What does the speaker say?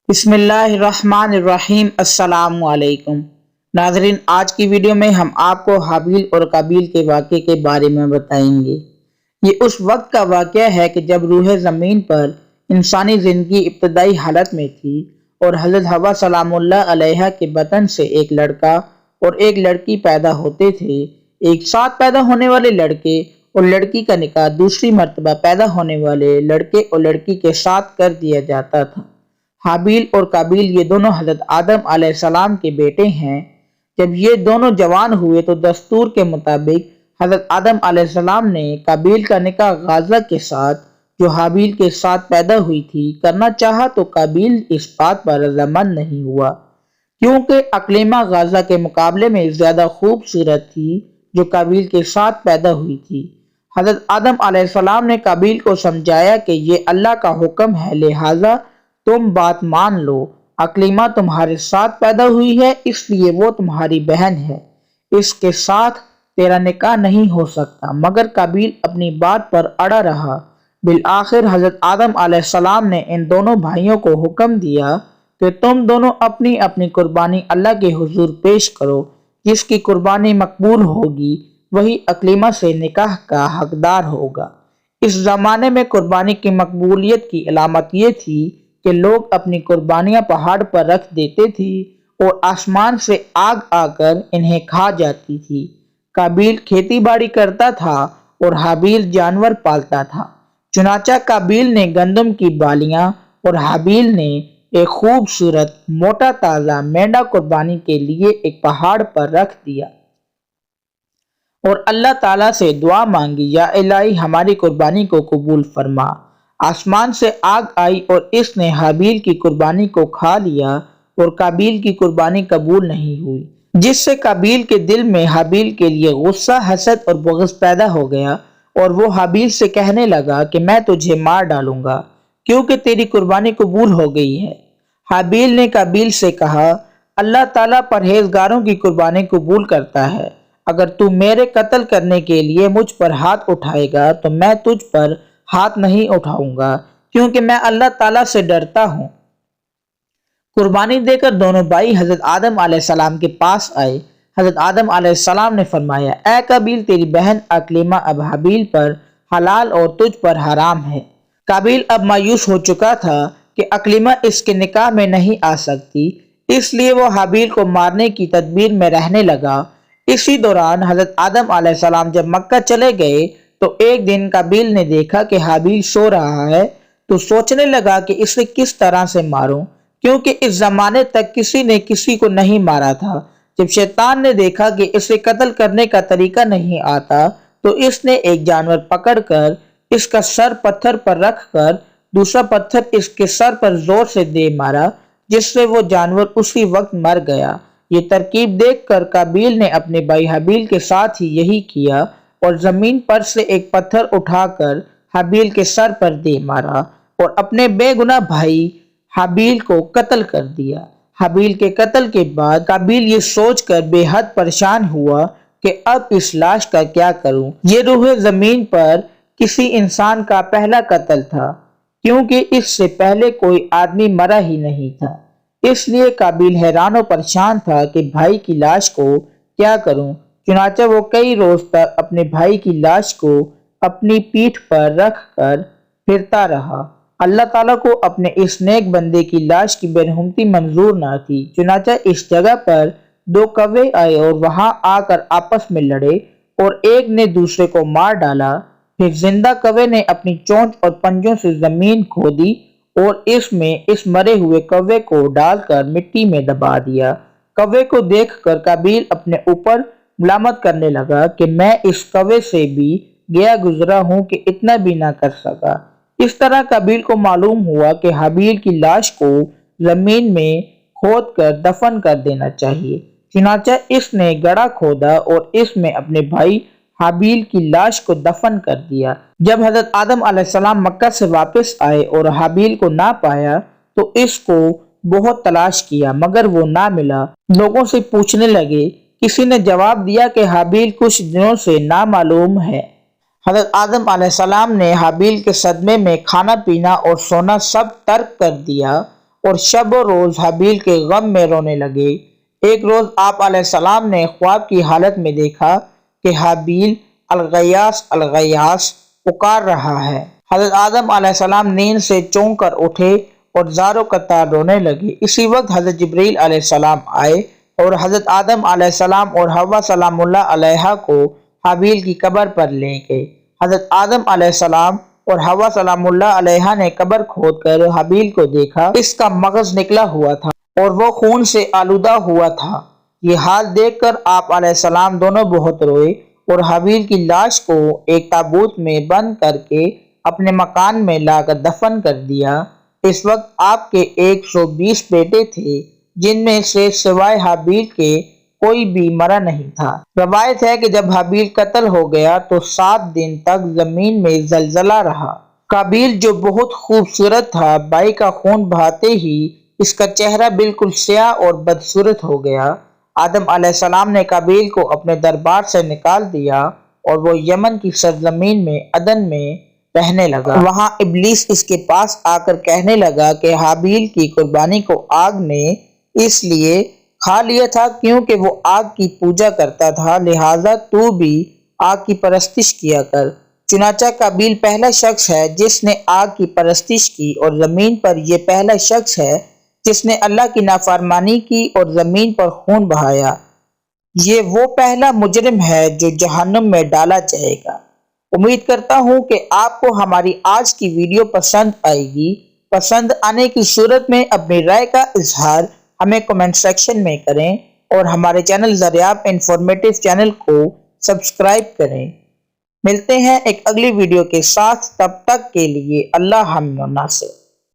بسم اللہ الرحمن الرحیم۔ السلام علیکم ناظرین، آج کی ویڈیو میں ہم آپ کو حابیل اور قابیل کے واقعے کے بارے میں بتائیں گے۔ یہ اس وقت کا واقعہ ہے کہ جب روح زمین پر انسانی زندگی ابتدائی حالت میں تھی اور حضرت حوا سلام اللہ علیہا کے بطن سے ایک لڑکا اور ایک لڑکی پیدا ہوتے تھے۔ ایک ساتھ پیدا ہونے والے لڑکے اور لڑکی کا نکاح دوسری مرتبہ پیدا ہونے والے لڑکے اور لڑکی کے ساتھ کر دیا جاتا تھا۔ حابیل اور قابیل یہ دونوں حضرت آدم علیہ السلام کے بیٹے ہیں۔ جب یہ دونوں جوان ہوئے تو دستور کے مطابق حضرت آدم علیہ السلام نے قابیل کا نکاح غازہ کے ساتھ، جو حابیل کے ساتھ پیدا ہوئی تھی، کرنا چاہا تو قابیل اس بات پر رضامند نہیں ہوا، کیونکہ اقلیمہ غازہ کے مقابلے میں زیادہ خوبصورت تھی جو قابیل کے ساتھ پیدا ہوئی تھی۔ حضرت آدم علیہ السلام نے قابیل کو سمجھایا کہ یہ اللہ کا حکم ہے، لہٰذا تم بات مان لو۔ اقلیمہ تمہارے ساتھ پیدا ہوئی ہے، اس لیے وہ تمہاری بہن ہے، اس کے ساتھ تیرا نکاح نہیں ہو سکتا۔ مگر قابیل اپنی بات پر اڑا رہا۔ بالآخر حضرت آدم علیہ السلام نے ان دونوں بھائیوں کو حکم دیا کہ تم دونوں اپنی اپنی قربانی اللہ کے حضور پیش کرو، جس کی قربانی مقبول ہوگی وہی اقلیمہ سے نکاح کا حقدار ہوگا۔ اس زمانے میں قربانی کی مقبولیت کی علامت یہ تھی کہ لوگ اپنی قربانیاں پہاڑ پر رکھ دیتے تھے اور آسمان سے آگ آ کر انہیں کھا جاتی تھی۔ قابیل کھیتی باڑی کرتا تھا اور حابیل جانور پالتا تھا۔ چنانچہ قابیل نے گندم کی بالیاں اور حابیل نے ایک خوبصورت موٹا تازہ مینڈا قربانی کے لیے ایک پہاڑ پر رکھ دیا اور اللہ تعالیٰ سے دعا مانگی، یا الہی ہماری قربانی کو قبول فرما۔ آسمان سے آگ آئی اور اس نے حابیل کی قربانی کو کھا لیا اور قابیل کی قربانی قبول نہیں ہوئی، جس سے قابیل کے دل میں حابیل کے لیے غصہ، حسد اور بغض پیدا ہو گیا اور وہ حابیل سے کہنے لگا کہ میں تجھے مار ڈالوں گا کیونکہ تیری قربانی قبول ہو گئی ہے۔ حابیل نے قابیل سے کہا، اللہ تعالیٰ پرہیزگاروں کی قربانی قبول کرتا ہے۔ اگر تو میرے قتل کرنے کے لیے مجھ پر ہاتھ اٹھائے گا تو میں تجھ پر ہاتھ نہیں اٹھاؤں گا، کیونکہ میں اللہ تعالیٰ سے ڈرتا ہوں۔ قربانی دے کر دونوں بھائی حضرت آدم علیہ السلام کے پاس آئے۔ حضرت آدم علیہ السلام نے فرمایا، اے قابیل، تیری بہن اقلیمہ اب حابیل پر حلال اور تجھ پر حرام ہے۔ قابیل اب مایوس ہو چکا تھا کہ اقلیمہ اس کے نکاح میں نہیں آ سکتی، اس لیے وہ حابیل کو مارنے کی تدبیر میں رہنے لگا۔ اسی دوران حضرت آدم علیہ السلام جب مکہ چلے گئے تو ایک دن قابیل نے دیکھا کہ حابیل سو رہا ہے، تو سوچنے لگا کہ اسے کس طرح سے ماروں، کیونکہ اس زمانے تک کسی نے کسی کو نہیں مارا تھا۔ جب شیطان نے دیکھا کہ اسے قتل کرنے کا طریقہ نہیں آتا تو اس نے ایک جانور پکڑ کر اس کا سر پتھر پر رکھ کر دوسرا پتھر اس کے سر پر زور سے دے مارا، جس سے وہ جانور اسی وقت مر گیا۔ یہ ترکیب دیکھ کر قابیل نے اپنے بھائی حابیل کے ساتھ ہی یہی کیا اور زمین پر سے ایک پتھر اٹھا کر حابیل کے سر پر دے مارا اور اپنے بے گناہ بھائی حابیل کو قتل کر دیا۔ حابیل کے قتل کے بعد قابیل یہ سوچ کر بے حد پریشان ہوا کہ اب اس لاش کا کیا کروں۔ یہ روح زمین پر کسی انسان کا پہلا قتل تھا، کیونکہ اس سے پہلے کوئی آدمی مرا ہی نہیں تھا۔ اس لیے قابیل حیران و پریشان تھا کہ بھائی کی لاش کو کیا کروں۔ چنانچہ وہ کئی روز تک اپنے بھائی کی لاش کو اپنی پیٹھ پر رکھ کر پھرتا رہا۔ اللہ تعالیٰ کو اپنے اس نیک بندے کی لاش کی برحمتی منظور نہ تھی، چنانچہ اس جگہ پر دو کوے آئے اور وہاں آ کر آپس میں لڑے اور ایک نے دوسرے کو مار ڈالا۔ پھر زندہ کوے نے اپنی چونچ اور پنجوں سے زمین کھودی اور اس میں اس مرے ہوئے کوے کو ڈال کر مٹی میں دبا دیا۔ کوے کو دیکھ کر قابیل اپنے اوپر ملامت کرنے لگا کہ میں اس کوے سے بھی گیا گزرا ہوں کہ اتنا بھی نہ کر سکا۔ اس طرح قابیل کو معلوم ہوا کہ حابیل کی لاش کو زمین میں کھود کر دفن کر دینا چاہیے۔ چنانچہ اس نے گڑھا کھودا اور اس میں اپنے بھائی حابیل کی لاش کو دفن کر دیا۔ جب حضرت آدم علیہ السلام مکہ سے واپس آئے اور حابیل کو نہ پایا تو اس کو بہت تلاش کیا مگر وہ نہ ملا۔ لوگوں سے پوچھنے لگے، کسی نے جواب دیا کہ حابیل کچھ دنوں سے نامعلوم ہے۔ حضرت آدم علیہ السلام نے حابیل کے صدمے میں کھانا پینا اور سونا سب ترک کر دیا اور شب و روز حابیل کے غم میں رونے لگے۔ ایک روز آپ علیہ السلام نے خواب کی حالت میں دیکھا کہ حابیل الغیاث الغیاث پکار رہا ہے۔ حضرت آدم علیہ السلام نیند سے چونک کر اٹھے اور زار و قطار رونے لگے۔ اسی وقت حضرت جبریل علیہ السلام آئے اور حضرت آدم علیہ السلام اور حوا سلام اللہ علیہا کو حابیل کی قبر پر لے گئے۔ حضرت آدم علیہ السلام اور حوا سلام اللہ علیہا نے قبر کھود کر حابیل کو دیکھا۔ اس کا مغز نکلا ہوا تھا اور وہ خون سے آلودہ ہوا تھا۔ یہ حال دیکھ کر آپ علیہ السلام دونوں بہت روئے اور حابیل کی لاش کو ایک تابوت میں بند کر کے اپنے مکان میں لا کر دفن کر دیا۔ اس وقت آپ کے 120 بیٹے تھے، جن میں سے سوائے حابیل کے کوئی بھی مرا نہیں تھا۔ روایت ہے کہ جب حابیل قتل ہو گیا تو 7 دن تک زمین میں زلزلہ رہا۔ قابیل جو بہت خوبصورت تھا، بھائی کا خون بہاتے ہی اس کا چہرہ بالکل سیاہ اور بدصورت ہو گیا۔ آدم علیہ السلام نے قابیل کو اپنے دربار سے نکال دیا اور وہ یمن کی سرزمین میں عدن میں رہنے لگا۔ وہاں ابلیس اس کے پاس آ کر کہنے لگا کہ حابیل کی قربانی کو آگ نے اس لیے کھا لیا تھا کیونکہ وہ آگ کی پوجا کرتا تھا، لہٰذا تو بھی آگ کی پرستش کیا کر۔ چنانچہ قابیل پہلا شخص ہے جس نے آگ کی پرستش کی اور زمین پر یہ پہلا شخص ہے جس نے اللہ کی نافرمانی کی اور زمین پر خون بہایا۔ یہ وہ پہلا مجرم ہے جو جہنم میں ڈالا جائے گا۔ امید کرتا ہوں کہ آپ کو ہماری آج کی ویڈیو پسند آئے گی۔ پسند آنے کی صورت میں اپنی رائے کا اظہار ہمیں کمنٹ سیکشن میں کریں اور ہمارے چینل زریاب انفارمیٹیو چینل کو سبسکرائب کریں۔ ملتے ہیں ایک اگلی ویڈیو کے ساتھ، تب تک کے لیے اللہ حافظ۔